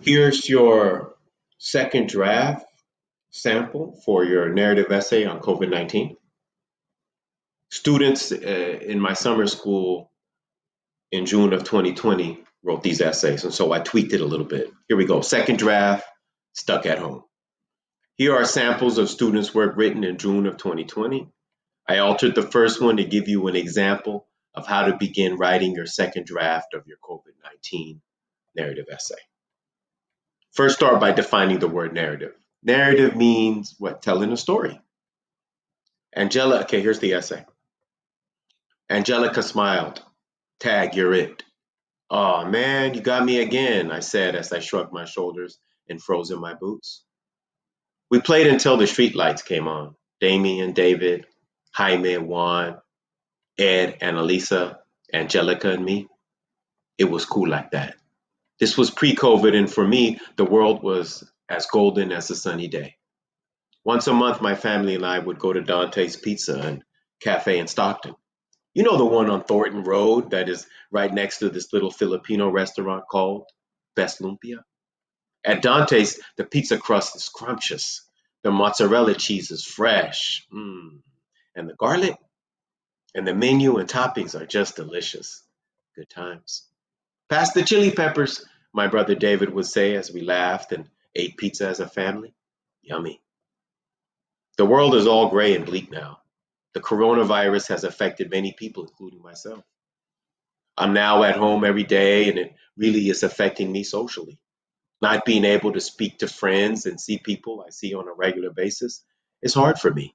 Here's your second draft sample for your narrative essay on COVID-19. Students in my summer school in June of 2020 wrote these essays, and so I tweaked it a little bit. Here we go. Second draft, stuck at home. Here are samples of students' work written in June of 2020. I altered the first one to give you an example of how to begin writing your second draft of your COVID-19 narrative essay. First, start by defining the word narrative. Narrative means what? Telling a story. Okay, here's the essay. Angelica smiled. Tag, you're it. Oh man, you got me again, I said as I shrugged my shoulders and froze in my boots. We played until the street lights came on. Damien, David, Jaime, Juan, Ed, Annalisa, Angelica, and me. It was cool like that. This was pre-COVID, and for me, the world was as golden as a sunny day. Once a month, my family and I would go to Dante's Pizza and Cafe in Stockton. You know the one on Thornton Road that is right next to this little Filipino restaurant called Best Lumpia? At Dante's, the pizza crust is scrumptious. The mozzarella cheese is fresh. And the garlic and the menu and toppings are just delicious. Good times. Pass the chili peppers, my brother David would say as we laughed and ate pizza as a family. Yummy. The world is all gray and bleak now. The coronavirus has affected many people, including myself. I'm now at home every day, and it really is affecting me socially. Not being able to speak to friends and see people I see on a regular basis is hard for me.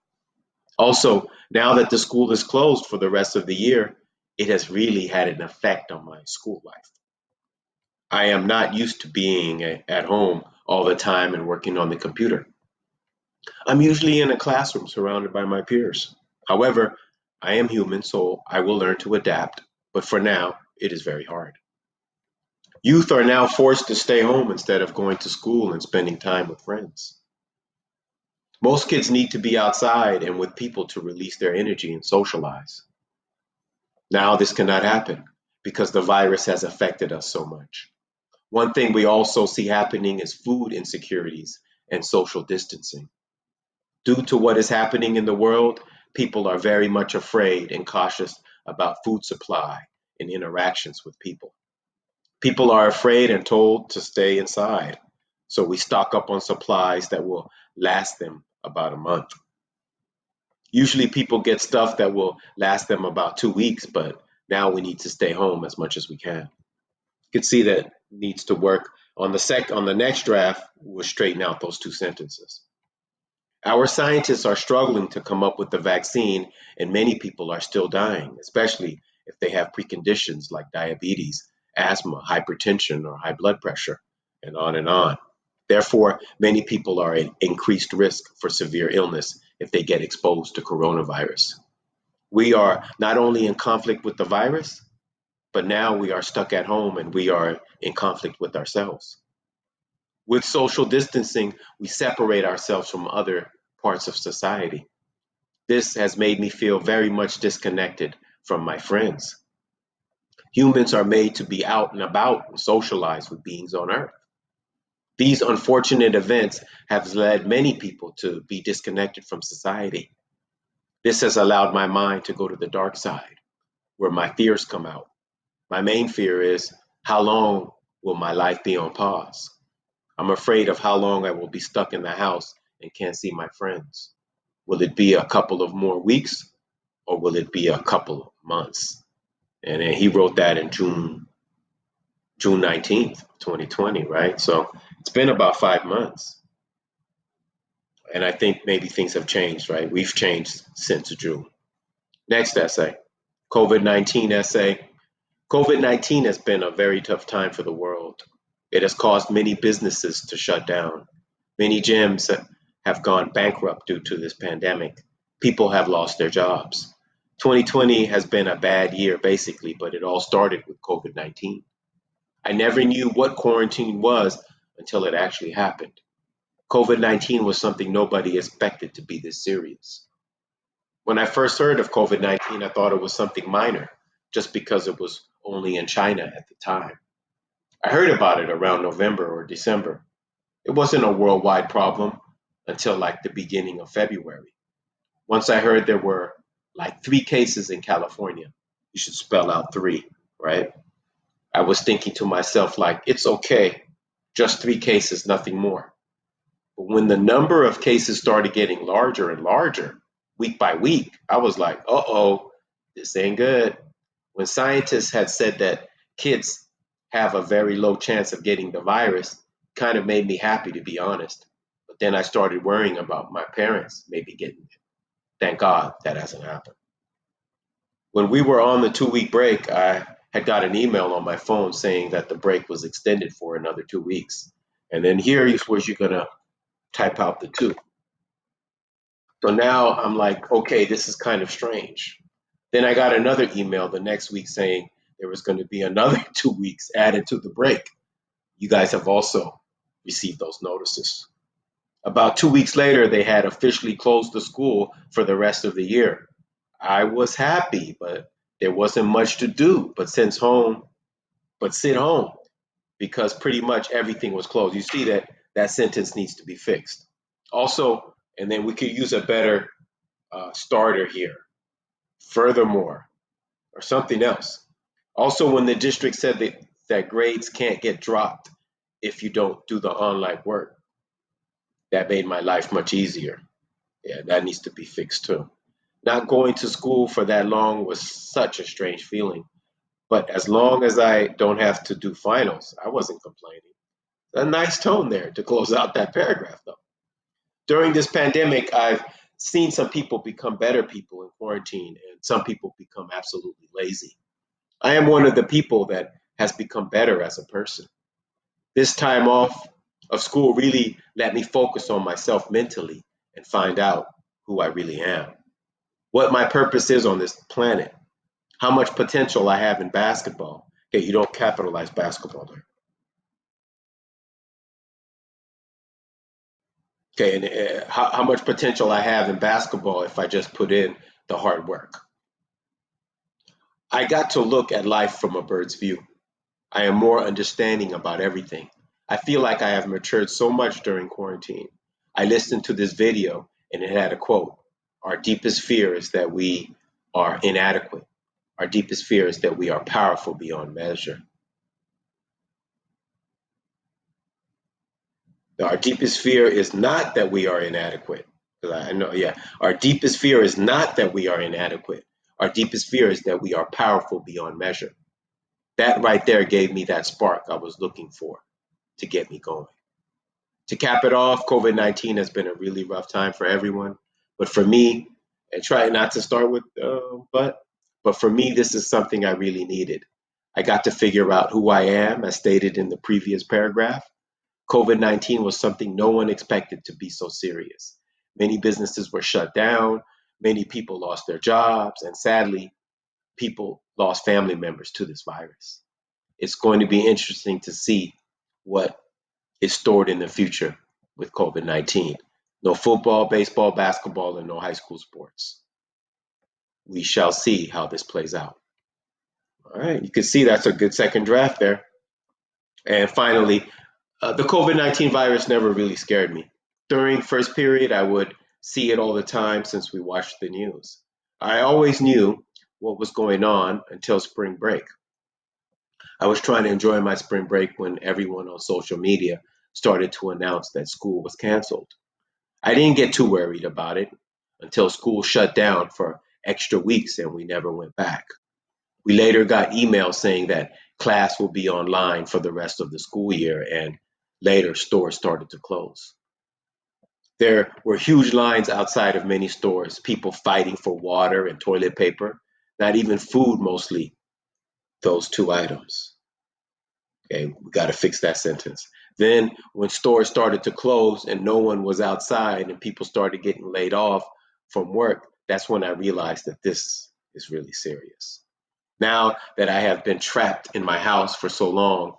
Also, now that the school is closed for the rest of the year, it has really had an effect on my school life. I am not used to being at home all the time and working on the computer. I'm usually in a classroom surrounded by my peers. However, I am human, so I will learn to adapt. But for now, it is very hard. Youth are now forced to stay home instead of going to school and spending time with friends. Most kids need to be outside and with people to release their energy and socialize. Now, this cannot happen because the virus has affected us so much. One thing we also see happening is food insecurities and social distancing. Due to what is happening in the world, people are very much afraid and cautious about food supply and interactions with people. People are afraid and told to stay inside, so we stock up on supplies that will last them about a month. Usually, people get stuff that will last them about 2 weeks, but now we need to stay home as much as we can. You can see that needs to work on the next draft. We'll straighten out those two sentences. Our scientists are struggling to come up with the vaccine, and many people are still dying, especially if they have preconditions like diabetes, asthma, hypertension, or high blood pressure, and on and on. Therefore, many people are at increased risk for severe illness if they get exposed to coronavirus. We are not only in conflict with the virus, but now we are stuck at home and we are in conflict with ourselves. With social distancing, we separate ourselves from other parts of society. This has made me feel very much disconnected from my friends. Humans are made to be out and about and socialize with beings on Earth. These unfortunate events have led many people to be disconnected from society. This has allowed my mind to go to the dark side, where my fears come out. My main fear is, how long will my life be on pause? I'm afraid of how long I will be stuck in the house and can't see my friends. Will it be a couple of more weeks or will it be a couple of months? And then he wrote that in June 19th, 2020, right? So it's been about 5 months. And I think maybe things have changed, right? We've changed since June. Next essay, COVID-19 essay. COVID-19 has been a very tough time for the world. It has caused many businesses to shut down. Many gyms have gone bankrupt due to this pandemic. People have lost their jobs. 2020 has been a bad year, basically, but it all started with COVID 19. I never knew what quarantine was until it actually happened. COVID 19 was something nobody expected to be this serious. When I first heard of COVID 19, I thought it was something minor, just because it was only in China at the time. I heard about it around November or December. It wasn't a worldwide problem until like the beginning of February. Once I heard there were like 3 cases in California. You should spell out three, right? I was thinking to myself, like, it's okay, just 3 cases, nothing more. But when the number of cases started getting larger and larger, week by week, I was like, uh-oh, this ain't good. When scientists had said that kids have a very low chance of getting the virus, kind of made me happy, to be honest. But then I started worrying about my parents maybe getting it. Thank God that hasn't happened. When we were on the 2 week break, I had got an email on my phone saying that the break was extended for another 2 weeks. And then here is where you're going to type out the two. So now I'm like, okay, this is kind of strange. Then I got another email the next week saying there was going to be another 2 weeks added to the break. You guys have also received those notices. About 2 weeks later, they had officially closed the school for the rest of the year. I was happy, but there wasn't much to do but sit home because pretty much everything was closed. You see that sentence needs to be fixed. Also, and then we could use a better starter here. Furthermore, or something else. Also, when the district said that grades can't get dropped if you don't do the online work, that made my life much easier. Yeah, that needs to be fixed too. Not going to school for that long was such a strange feeling. But as long as I don't have to do finals, I wasn't complaining. A nice tone there to close out that paragraph, though. During this pandemic, I've seen some people become better people in quarantine and some people become absolutely lazy. I am one of the people that has become better as a person. This time off of school really let me focus on myself mentally and find out who I really am, what my purpose is on this planet, how much potential I have in basketball. Okay, you don't capitalize basketball there. Okay, and how much potential I have in basketball if I just put in the hard work. I got to look at life from a bird's view. I am more understanding about everything. I feel like I have matured so much during quarantine. I listened to this video and it had a quote. Our deepest fear is that we are inadequate. Our deepest fear is that we are powerful beyond measure. Our deepest fear is not that we are inadequate. 'Cause I know, yeah. Our deepest fear is not that we are inadequate. Our deepest fear is that we are powerful beyond measure. That right there gave me that spark I was looking for to get me going. To cap it off, COVID-19 has been a really rough time for everyone. But for me, and try not to start with but for me, this is something I really needed. I got to figure out who I am, as stated in the previous paragraph. COVID-19 was something no one expected to be so serious. Many businesses were shut down, many people lost their jobs, and sadly, people lost family members to this virus. It's going to be interesting to see what is stored in the future with COVID 19. No football, baseball, basketball, and no high school sports. We shall see how this plays out. All right, you can see that's a good second draft there. And finally, the COVID 19 virus never really scared me. During first period, I would see it all the time since we watched the news. I always knew what was going on until spring break. I was trying to enjoy my spring break when everyone on social media started to announce that school was canceled. I didn't get too worried about it until school shut down for extra weeks and we never went back. We later got emails saying that class will be online for the rest of the school year, and later stores started to close. There were huge lines outside of many stores, people fighting for water and toilet paper, not even food, mostly those two items. Okay, we got to fix that sentence. Then, when stores started to close and no one was outside and people started getting laid off from work, that's when I realized that this is really serious. Now that I have been trapped in my house for so long,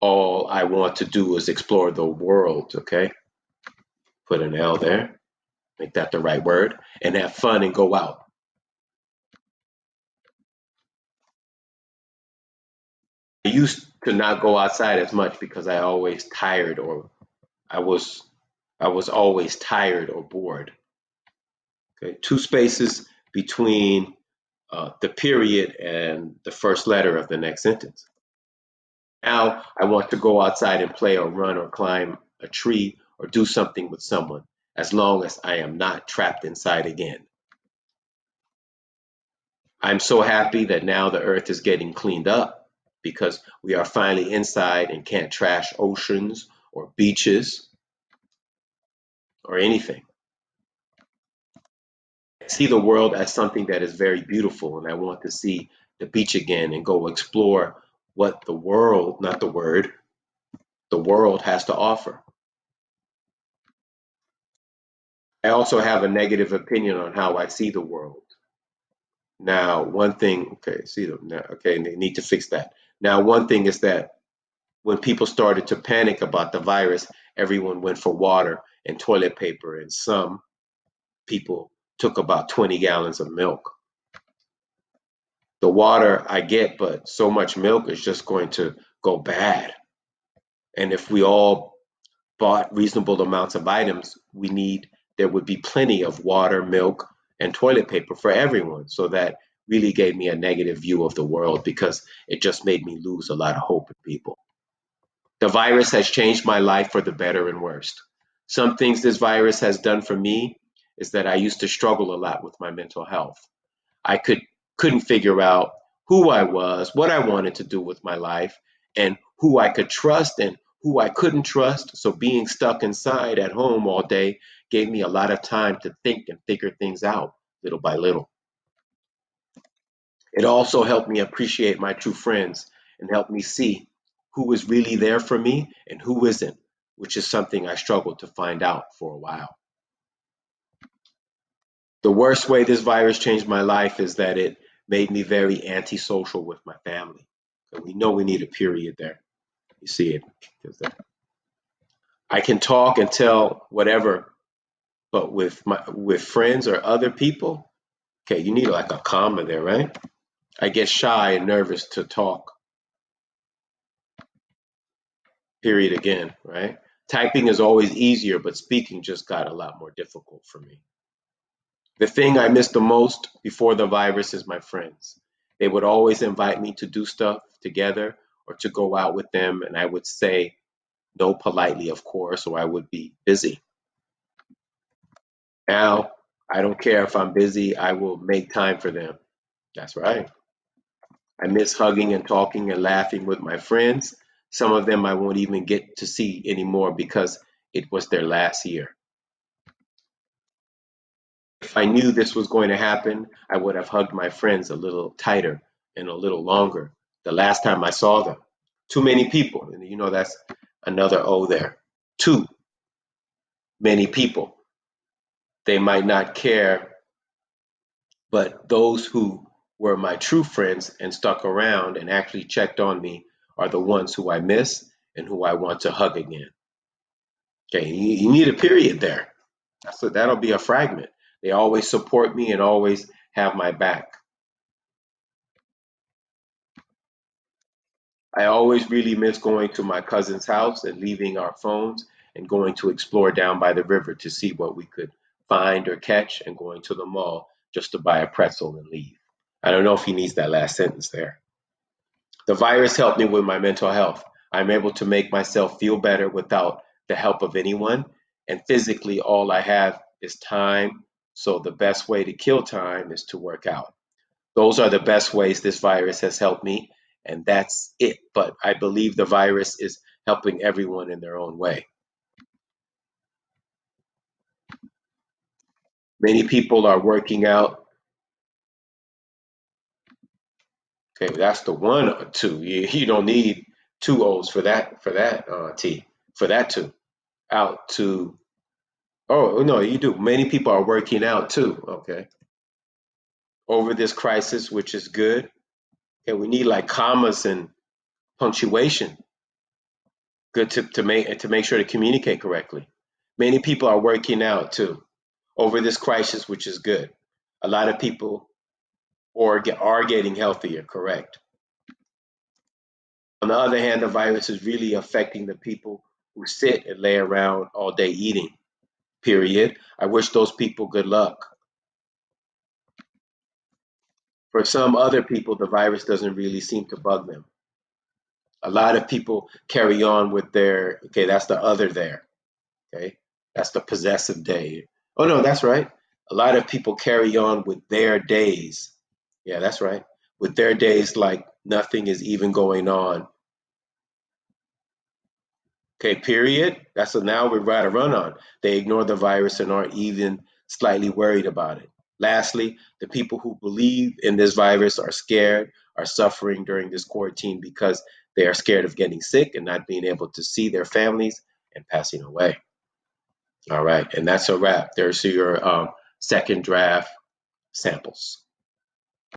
all I want to do is explore the world, okay? Put an L there, make that the right word, and have fun and go out. I used to not go outside as much because I always tired or I was I was always tired or bored. Okay, two spaces between the period and the first letter of the next sentence. Now I want to go outside and play or run or climb a tree or do something with someone as long as I am not trapped inside again. I'm so happy that now the earth is getting cleaned up because we are finally inside and can't trash oceans or beaches or anything. I see the world as something that is very beautiful, and I want to see the beach again and go explore what the world, not the word, the world has to offer. I also have a negative opinion on how I see the world. Now, one thing, okay, see them now, okay, and they need to fix that. Now, one thing is that when people started to panic about the virus, everyone went for water and toilet paper, and some people took about 20 gallons of milk. The water I get, but so much milk is just going to go bad. And if we all bought reasonable amounts of items, there would be plenty of water, milk, and toilet paper for everyone. So that really gave me a negative view of the world because it just made me lose a lot of hope in people. The virus has changed my life for the better and worst. Some things this virus has done for me is that I used to struggle a lot with my mental health. I couldn't figure out who I was, what I wanted to do with my life, and who I could trust and who I couldn't trust. So being stuck inside at home all day gave me a lot of time to think and figure things out little by little. It also helped me appreciate my true friends and helped me see who is really there for me and who isn't, which is something I struggled to find out for a while. The worst way this virus changed my life is that it made me very antisocial with my family. So we know we need a period there. You see it. I can talk and tell whatever, but with friends or other people, okay, you need like a comma there, right? I get shy and nervous to talk. Period again, right? Typing is always easier, but speaking just got a lot more difficult for me. The thing I miss the most before the virus is my friends. They would always invite me to do stuff together or to go out with them, and I would say no politely, of course, or I would be busy. Now, I don't care if I'm busy, I will make time for them. That's right. I miss hugging and talking and laughing with my friends. Some of them I won't even get to see anymore because it was their last year. If I knew this was going to happen, I would have hugged my friends a little tighter and a little longer the last time I saw them. Too many people, and that's another O there. Too many people. They might not care, but those who were my true friends and stuck around and actually checked on me are the ones who I miss and who I want to hug again. Okay, you need a period there. So that'll be a fragment. They always support me and always have my back. I always really miss going to my cousin's house and leaving our phones and going to explore down by the river to see what we could find or catch and going to the mall just to buy a pretzel and leave. I don't know if he needs that last sentence there. The virus helped me with my mental health. I'm able to make myself feel better without the help of anyone. And physically, all I have is time. So the best way to kill time is to work out. Those are the best ways this virus has helped me, and that's it. But I believe the virus is helping everyone in their own way. Many people are working out. Okay, that's the one or two. You don't need two O's for that T for that two out to. Oh no, you do. Many people are working out too. Okay, over this crisis, which is good. Okay, we need like commas and punctuation. Good to make sure to communicate correctly. Many people are working out too over this crisis, which is good. A lot of people are getting healthier. Correct. On the other hand, the virus is really affecting the people who sit and lay around all day eating, period. I wish those people good luck. For some other people, the virus doesn't really seem to bug them. A lot of people carry on with their, okay, that's the other there, okay? That's the possessive day. Oh, no, that's right. A lot of people carry on with their days. Yeah, that's right. With their days like nothing is even going on. Okay, period. That's a now we're right to run on. They ignore the virus and aren't even slightly worried about it. Lastly, the people who believe in this virus are scared, are suffering during this quarantine because they are scared of getting sick and not being able to see their families and passing away. All right, and that's a wrap. There's your second draft samples.